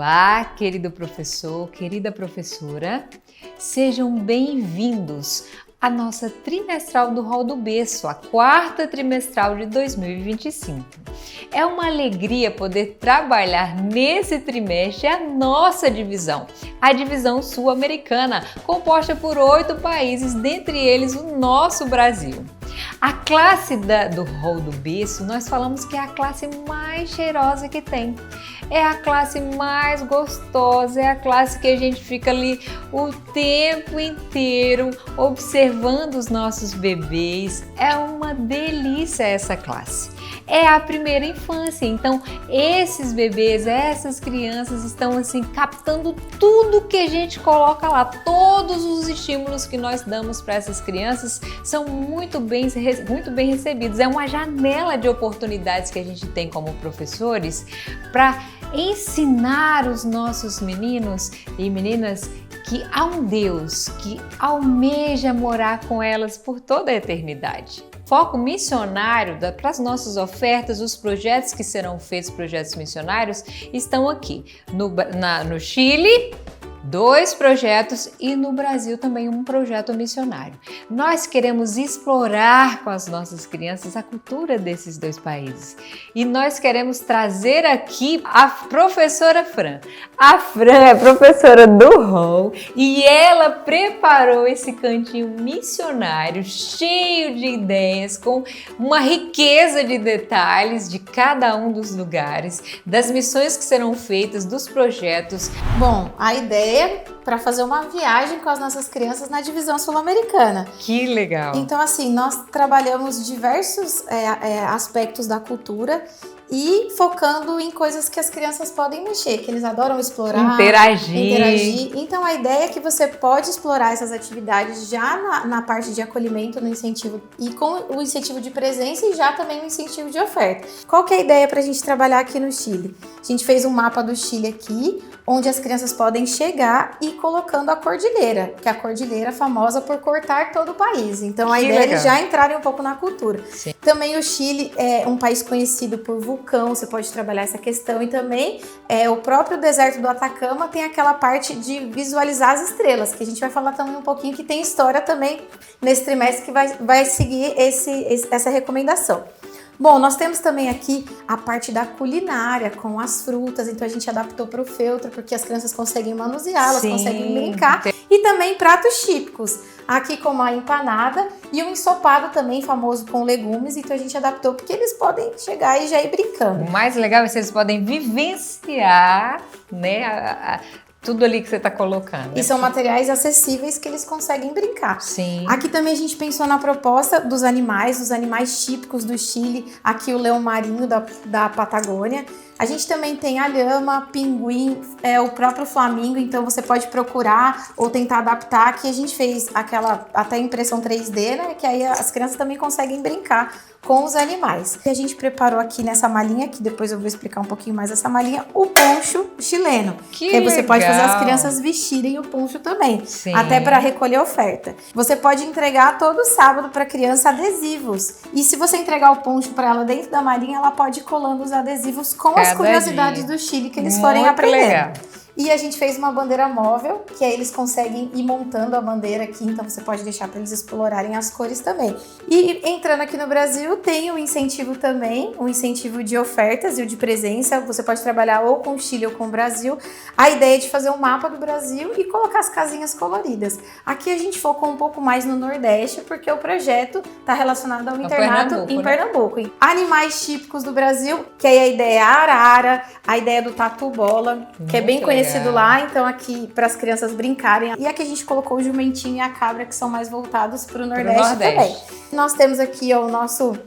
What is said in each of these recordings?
Olá, querido professor, querida professora, sejam bem-vindos à nossa trimestral do Hall do Berço, a quarta trimestral de 2025. É uma alegria poder trabalhar nesse trimestre a nossa divisão, a divisão sul-americana, composta por 8 países, dentre eles o nosso Brasil. A classe do Hall do Berço, nós falamos que é a classe mais cheirosa que tem. É a classe mais gostosa, é a classe que a gente fica ali o tempo inteiro observando os nossos bebês. É uma delícia essa classe. É a primeira infância, então esses bebês, essas crianças estão assim captando tudo que a gente coloca lá, todos os estímulos que nós damos para essas crianças são muito bem recebidos. É uma janela de oportunidades que a gente tem como professores para ensinar os nossos meninos e meninas que há um Deus que almeja morar com elas por toda a eternidade. Foco missionário para as nossas ofertas, os projetos que serão feitos, projetos missionários, estão aqui. No Chile, 2 projetos e no Brasil também um projeto missionário. Nós queremos explorar com as nossas crianças a cultura desses 2 países e nós queremos trazer aqui a professora Fran. A Fran é professora do Hall e ela preparou esse cantinho missionário cheio de ideias, com uma riqueza de detalhes de cada um dos lugares, das missões que serão feitas, dos projetos. Bom, a ideia para fazer uma viagem com as nossas crianças na divisão sul-americana. Que legal! Então, assim, nós trabalhamos diversos aspectos da cultura e focando em coisas que as crianças podem mexer, que eles adoram explorar, interagir. Então, a ideia é que você pode explorar essas atividades já na parte de acolhimento, no incentivo e com o incentivo de presença e já também o incentivo de oferta. Qual que é a ideia para a gente trabalhar aqui no Chile? A gente fez um mapa do Chile aqui, onde as crianças podem chegar e colocando a cordilheira, que é a cordilheira famosa por cortar todo o país. Então, a ideia é eles já entrarem um pouco na cultura. Sim. Também o Chile é um país conhecido por vulcão, você pode trabalhar essa questão. E também o próprio deserto do Atacama tem aquela parte de visualizar as estrelas, que a gente vai falar também um pouquinho, que tem história também nesse trimestre que vai seguir essa recomendação. Bom, nós temos também aqui a parte da culinária com as frutas, então a gente adaptou para o feltro, porque as crianças conseguem manusear, elas conseguem brincar. E também pratos típicos, aqui como a empanada e um ensopado também famoso com legumes, então a gente adaptou porque eles podem chegar e já ir brincando. O mais legal é que vocês podem vivenciar, né, tudo ali que você está colocando. E são materiais acessíveis que eles conseguem brincar. Sim. Aqui também a gente pensou na proposta dos animais típicos do Chile. Aqui o leão marinho da Patagônia. A gente também tem a lhama, pinguim, o próprio flamingo, então você pode procurar ou tentar adaptar. Aqui a gente fez aquela até impressão 3D, né? Que aí as crianças também conseguem brincar com os animais. E a gente preparou aqui nessa malinha, que depois eu vou explicar um pouquinho mais essa malinha, o poncho chileno. Que aí você legal. Pode fazer as crianças vestirem o poncho também, Sim. Até para recolher oferta. Você pode entregar todo sábado para a criança adesivos. E se você entregar o poncho para ela dentro da malinha, ela pode ir colando os adesivos com as curiosidades do Chile que eles forem aprendendo. Legal. E a gente fez uma bandeira móvel, que aí eles conseguem ir montando a bandeira aqui, então você pode deixar para eles explorarem as cores também. E entrando aqui no Brasil, tem o incentivo também, o incentivo de ofertas e o de presença. Você pode trabalhar ou com o Chile ou com o Brasil. A ideia é de fazer um mapa do Brasil e colocar as casinhas coloridas. Aqui a gente focou um pouco mais no Nordeste, porque o projeto está relacionado ao internato em Pernambuco. Né? Animais típicos do Brasil, que aí a ideia é a arara, a ideia do tatu-bola, que é bem conhecido lá, então aqui para as crianças brincarem. E aqui a gente colocou o jumentinho e a cabra, que são mais voltados para o Nordeste também. Nós temos aqui o nosso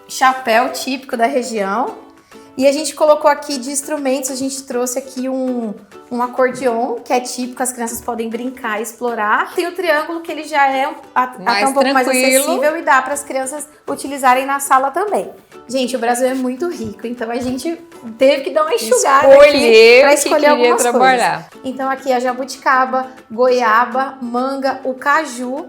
chapéu típico da região. E a gente colocou aqui de instrumentos, a gente trouxe aqui um acordeon, que é típico, as crianças podem brincar e explorar. Tem o triângulo, que ele já é até um pouco mais acessível e dá para as crianças utilizarem na sala também. Gente, o Brasil é muito rico, então a gente teve que dar uma enxugada aqui para escolher algumas coisas. Então aqui a jabuticaba, goiaba, manga, o caju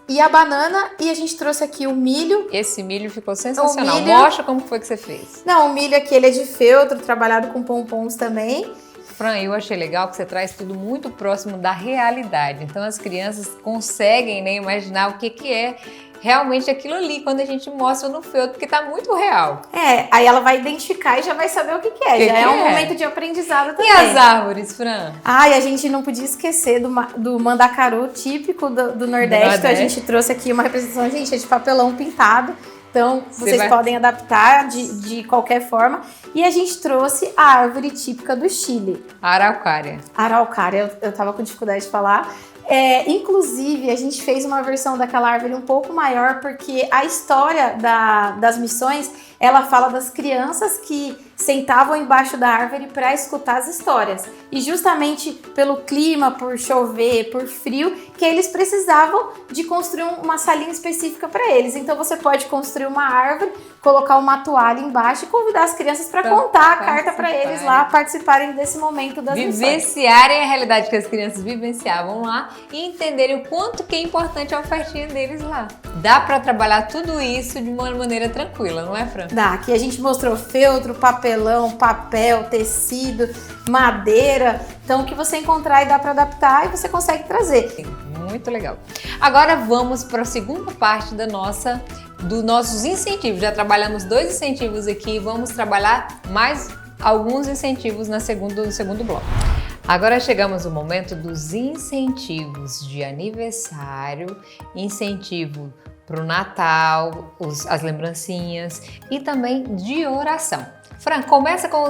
e a banana, e a gente trouxe aqui o milho. Esse milho ficou sensacional. Mostra como foi que você fez. Não, o milho aqui ele é de feltro, trabalhado com pompons também. Fran, eu achei legal que você traz tudo muito próximo da realidade. Então as crianças conseguem, né, imaginar o que é realmente aquilo ali quando a gente mostra no feltro, porque tá muito real. Aí ela vai identificar e já vai saber o que é. Já é um momento de aprendizado também. E as árvores, Fran? E a gente não podia esquecer do mandacaru típico do Nordeste. Então a gente trouxe aqui uma representação, gente, é de papelão pintado. Então, vocês podem adaptar de qualquer forma. E a gente trouxe a árvore típica do Chile. A araucária. Araucária, eu tava com dificuldade de falar. Inclusive, a gente fez uma versão daquela árvore um pouco maior, porque a história das missões, ela fala das crianças que sentavam embaixo da árvore para escutar as histórias. E justamente pelo clima, por chover, por frio, que eles precisavam de construir uma salinha específica para eles. Então você pode construir uma árvore, colocar uma toalha embaixo e convidar as crianças para contar a carta para eles lá, participarem desse momento das missões. Vivenciarem a realidade que as crianças vivenciavam lá e entenderem o quanto que é importante a ofertinha deles lá. Dá para trabalhar tudo isso de uma maneira tranquila, não é, Fran? Dá. Aqui a gente mostrou feltro, papelão, papel, tecido, madeira. Então, o que você encontrar e dá para adaptar e você consegue trazer. Muito legal. Agora vamos para a segunda parte dos nossos incentivos. Já trabalhamos 2 incentivos aqui, vamos trabalhar mais alguns incentivos no segundo bloco. Agora chegamos no momento dos incentivos de aniversário, incentivo para o Natal, as lembrancinhas e também de oração. Fran, começa com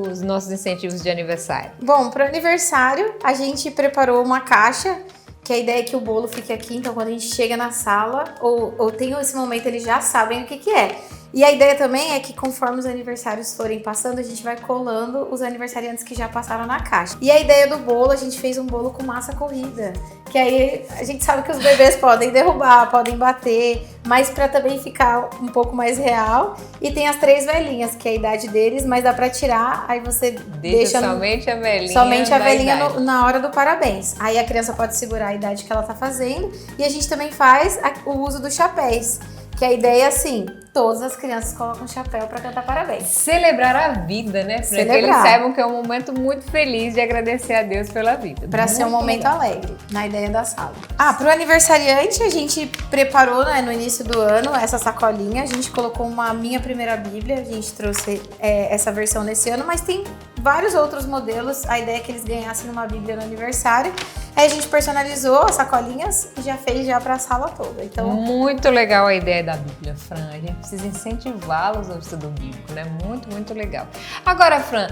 os nossos incentivos de aniversário. Bom, para o aniversário a gente preparou uma caixa, que a ideia é que o bolo fique aqui, então quando a gente chega na sala ou tem esse momento, eles já sabem o que é. E a ideia também é que conforme os aniversários forem passando, a gente vai colando os aniversariantes que já passaram na caixa. E a ideia do bolo, a gente fez um bolo com massa corrida, que aí a gente sabe que os bebês podem derrubar, podem bater, mas para também ficar um pouco mais real. E tem as 3 velhinhas, que é a idade deles, mas dá para tirar, aí você deixa somente a velhinha. Somente a velhinha na hora do parabéns. Aí a criança pode segurar a idade que ela tá fazendo. E a gente também faz o uso dos chapéus. Que a ideia é assim, todas as crianças colocam chapéu para cantar parabéns. Celebrar a vida, né? Para que eles saibam que é um momento muito feliz de agradecer a Deus pela vida. Para ser um momento alegre, na ideia da sala. Para o aniversariante, a gente preparou, né, no início do ano essa sacolinha. A gente colocou uma Minha Primeira Bíblia. A gente trouxe essa versão nesse ano, mas tem vários outros modelos. A ideia é que eles ganhassem uma Bíblia no aniversário. Aí a gente personalizou as sacolinhas e já fez para a sala toda. Então, muito legal a ideia da Bíblia, Fran. A gente precisa incentivá-los ao estudo bíblico, né? Muito, muito legal. Agora, Fran,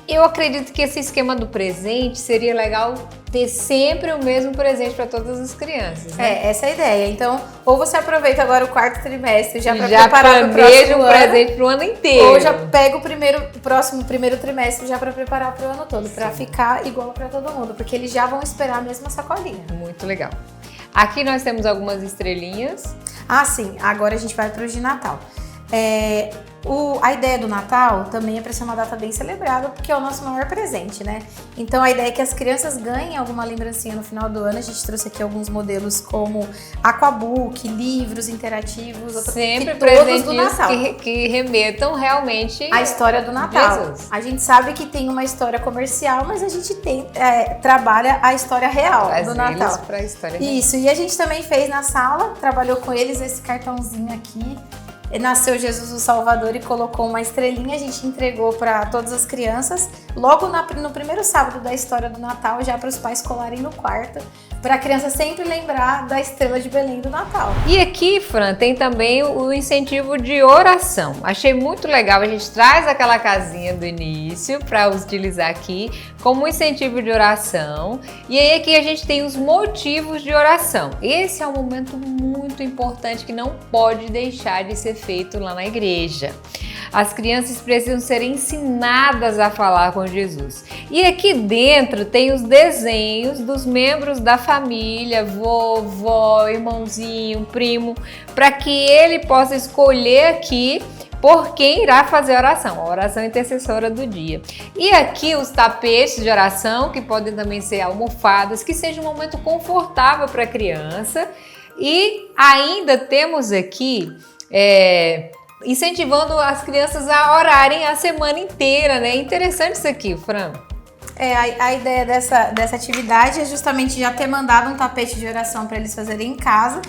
eu acredito que esse esquema do presente seria legal ter sempre o mesmo presente para todas as crianças, né? Essa é a ideia. Então, ou você aproveita agora o 4º trimestre já para preparar o próximo presente para o ano inteiro. Ou já pega o próximo primeiro trimestre já para preparar para o ano todo, para ficar igual para todo mundo, porque eles já vão esperar a mesma sacolinha. Muito legal. Aqui nós temos algumas estrelinhas. Sim. Agora a gente vai para os de Natal. A ideia do Natal também é para ser uma data bem celebrada, porque é o nosso maior presente, né? Então a ideia é que as crianças ganhem alguma lembrancinha no final do ano. A gente trouxe aqui alguns modelos como aquabook, livros interativos, sempre todos do Natal. Que remetam realmente a história do Natal. Jesus. A gente sabe que tem uma história comercial, mas a gente trabalha a história real do Natal. Pra história Isso, e a gente também fez na sala, trabalhou com eles esse cartãozinho aqui. Nasceu Jesus o Salvador e colocou uma estrelinha, a gente entregou para todas as crianças, logo no primeiro sábado da história do Natal, já para os pais colarem no quarto, para a criança sempre lembrar da estrela de Belém do Natal. E aqui, Fran, tem também o incentivo de oração. Achei muito legal, a gente traz aquela casinha do início para utilizar aqui como um incentivo de oração. E aí aqui a gente tem os motivos de oração. Esse é um momento muito importante que não pode deixar de ser feito lá na igreja. As crianças precisam ser ensinadas a falar com Jesus. E aqui dentro tem os desenhos dos membros da família, vovó, irmãozinho, primo, para que ele possa escolher aqui por quem irá fazer a oração intercessora do dia. E aqui os tapetes de oração, que podem também ser almofadas, que seja um momento confortável para a criança. E ainda temos aqui incentivando as crianças a orarem a semana inteira, né? Interessante isso aqui, Fran. A ideia dessa atividade é justamente já ter mandado um tapete de oração para eles fazerem em casa.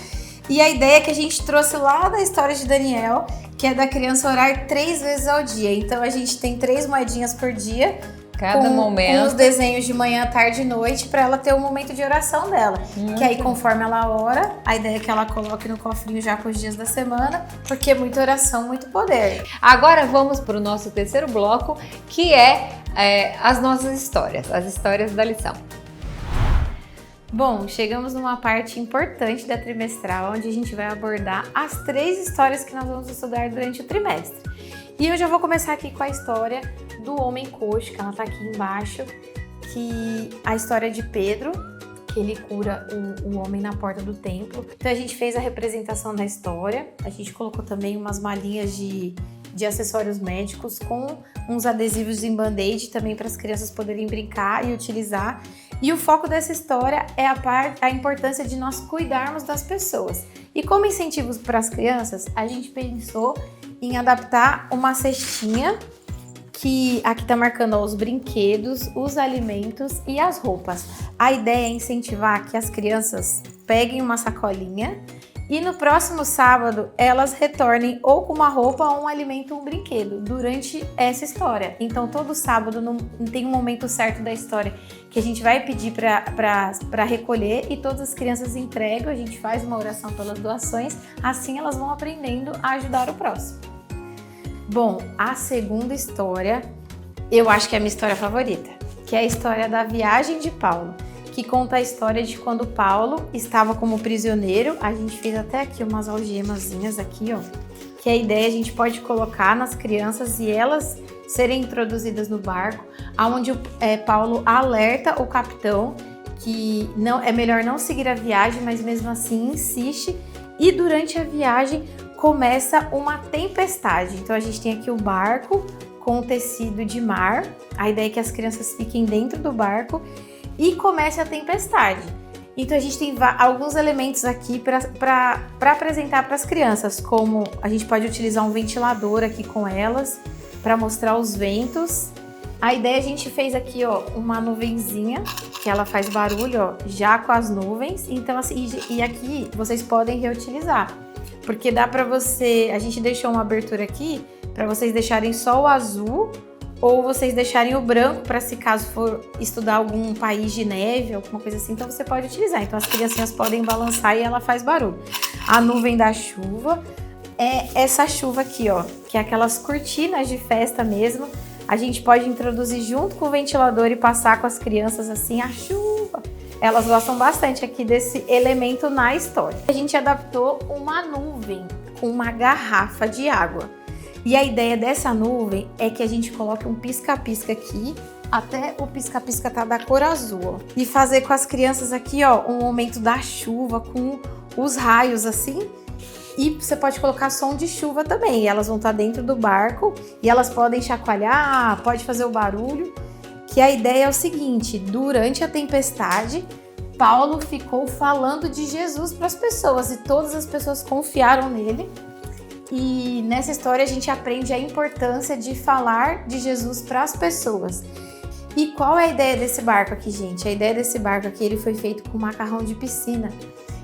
E a ideia que a gente trouxe lá da história de Daniel, que é da criança orar 3 vezes ao dia. Então a gente tem 3 moedinhas por dia, cada momento, com os desenhos de manhã, tarde e noite, para ela ter um momento de oração dela. Que aí, conforme ela ora, a ideia é que ela coloque no cofrinho já com os dias da semana, porque muita oração, muito poder. Agora vamos para o nosso terceiro bloco, que é as nossas histórias, as histórias da lição. Bom, chegamos numa parte importante da trimestral, onde a gente vai abordar as 3 histórias que nós vamos estudar durante o trimestre. E eu já vou começar aqui com a história do homem coxo, que ela tá aqui embaixo, que a história de Pedro, que ele cura o homem na porta do templo. Então a gente fez a representação da história, a gente colocou também umas malinhas de acessórios médicos com uns adesivos em band-aid também para as crianças poderem brincar e utilizar. E o foco dessa história é a importância de nós cuidarmos das pessoas. E como incentivos para as crianças, a gente pensou em adaptar uma cestinha que aqui tá marcando os brinquedos, os alimentos e as roupas. A ideia é incentivar que as crianças peguem uma sacolinha e no próximo sábado elas retornem ou com uma roupa, ou um alimento, ou um brinquedo durante essa história. Então todo sábado não tem um momento certo da história que a gente vai pedir para recolher e todas as crianças entregam, a gente faz uma oração pelas doações, assim elas vão aprendendo a ajudar o próximo. Bom, a segunda história, eu acho que é a minha história favorita, que é a história da viagem de Paulo, que conta a história de quando Paulo estava como prisioneiro. A gente fez até aqui umas algemazinhas aqui, ó, que a ideia a gente pode colocar nas crianças e elas serem introduzidas no barco, onde Paulo alerta o capitão que não é melhor não seguir a viagem, mas mesmo assim insiste, e durante a viagem começa uma tempestade. Então a gente tem aqui o barco com o tecido de mar, a ideia é que as crianças fiquem dentro do barco e comece a tempestade. Então a gente tem alguns elementos aqui para apresentar para as crianças, como a gente pode utilizar um ventilador aqui com elas para mostrar os ventos. A ideia a gente fez aqui, ó, uma nuvenzinha que ela faz barulho, ó, já com as nuvens. Então assim, e aqui vocês podem reutilizar, porque dá para a gente deixou uma abertura aqui para vocês deixarem só o azul ou vocês deixarem o branco para se caso for estudar algum país de neve, alguma coisa assim, então você pode utilizar. Então as criancinhas podem balançar e ela faz barulho. A nuvem da chuva é essa chuva aqui, ó, que é aquelas cortinas de festa mesmo. A gente pode introduzir junto com o ventilador e passar com as crianças assim a chuva. Elas gostam bastante aqui desse elemento na história. A gente adaptou uma nuvem com uma garrafa de água. E a ideia dessa nuvem é que a gente coloque um pisca-pisca aqui, até o pisca-pisca tá da cor azul, ó. E fazer com as crianças aqui, ó, um momento da chuva com os raios assim. E você pode colocar som de chuva também. E elas vão estar dentro do barco e elas podem chacoalhar, pode fazer o barulho. Que a ideia é o seguinte: durante a tempestade, Paulo ficou falando de Jesus para as pessoas e todas as pessoas confiaram nele. E nessa história a gente aprende a importância de falar de Jesus para as pessoas. E qual é a ideia desse barco aqui, gente? A ideia desse barco aqui, ele foi feito com macarrão de piscina.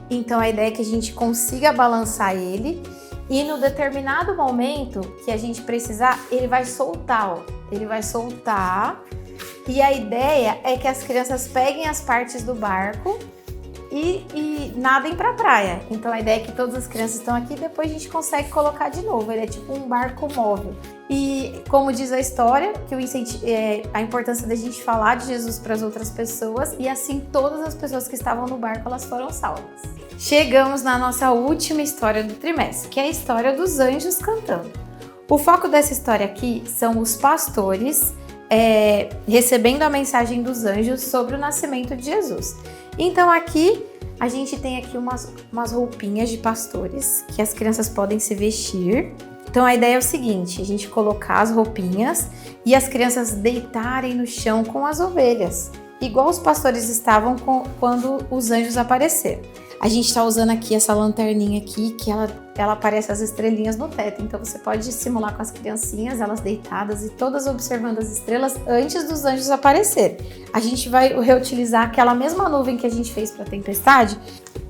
Então a ideia é que a gente consiga balançar ele e no determinado momento que a gente precisar, ele vai soltar, ó. Ele vai soltar. E a ideia é que as crianças peguem as partes do barco e nadem para a praia. Então a ideia é que todas as crianças estão aqui e depois a gente consegue colocar de novo. Ele é tipo um barco móvel. E como diz a história, que a importância da gente falar de Jesus para as outras pessoas, e assim todas as pessoas que estavam no barco, elas foram salvas. Chegamos na nossa última história do trimestre, que é a história dos anjos cantando. O foco dessa história aqui são os pastores recebendo a mensagem dos anjos sobre o nascimento de Jesus. Então aqui a gente tem aqui umas roupinhas de pastores que as crianças podem se vestir. Então a ideia é o seguinte: a gente colocar as roupinhas e as crianças deitarem no chão com as ovelhas. igual os pastores estavam quando os anjos apareceram. A gente está usando aqui essa lanterninha aqui, que ela aparece as estrelinhas no teto. Então você pode simular com as criancinhas, elas deitadas e todas observando as estrelas antes dos anjos aparecerem. A gente vai reutilizar aquela mesma nuvem que a gente fez para a tempestade.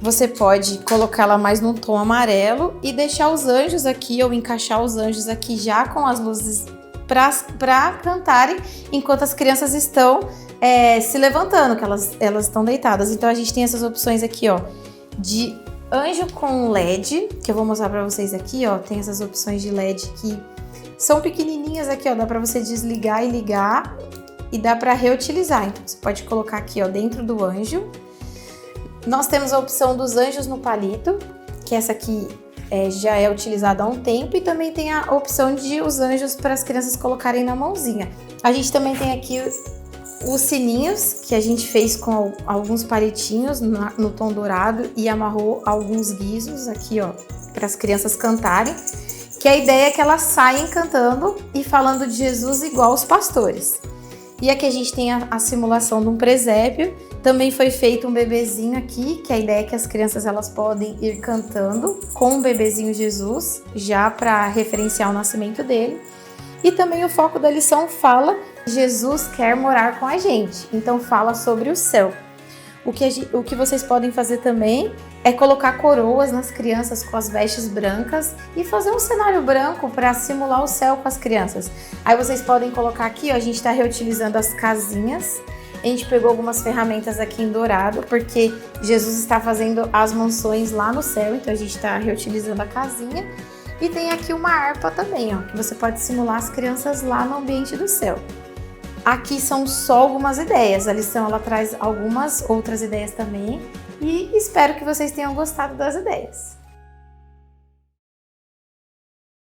Você pode colocá-la mais num tom amarelo e deixar os anjos aqui, ou encaixar os anjos aqui já com as luzes para cantarem enquanto as crianças estão se levantando, que elas estão deitadas. Então a gente tem essas opções aqui, ó, de anjo com LED, que eu vou mostrar para vocês aqui, ó. Tem essas opções de LED que são pequenininhas aqui, ó, dá para você desligar e ligar e dá para reutilizar. Então você pode colocar aqui, ó, dentro do anjo. Nós temos a opção dos anjos no palito, que essa aqui já é utilizada há um tempo, e também tem a opção de os anjos para as crianças colocarem na mãozinha. A gente também tem aqui os sininhos, que a gente fez com alguns palitinhos no tom dourado e amarrou alguns guizos aqui, ó, para as crianças cantarem. Que a ideia é que elas saem cantando e falando de Jesus igual os pastores. E aqui a gente tem a simulação de um presépio. Também foi feito um bebezinho aqui, que a ideia é que as crianças elas podem ir cantando com o bebezinho Jesus, já para referenciar o nascimento dele. E também o foco da lição fala: Jesus quer morar com a gente, então fala sobre o céu. O que vocês podem fazer também é colocar coroas nas crianças com as vestes brancas e fazer um cenário branco para simular o céu com as crianças. Aí vocês podem colocar aqui, ó, a gente está reutilizando as casinhas. A gente pegou algumas ferramentas aqui em dourado, porque Jesus está fazendo as mansões lá no céu, então a gente está reutilizando a casinha. E tem aqui uma harpa também, ó, que você pode simular as crianças lá no ambiente do céu. Aqui são só algumas ideias, a lição ela traz algumas outras ideias também, e espero que vocês tenham gostado das ideias.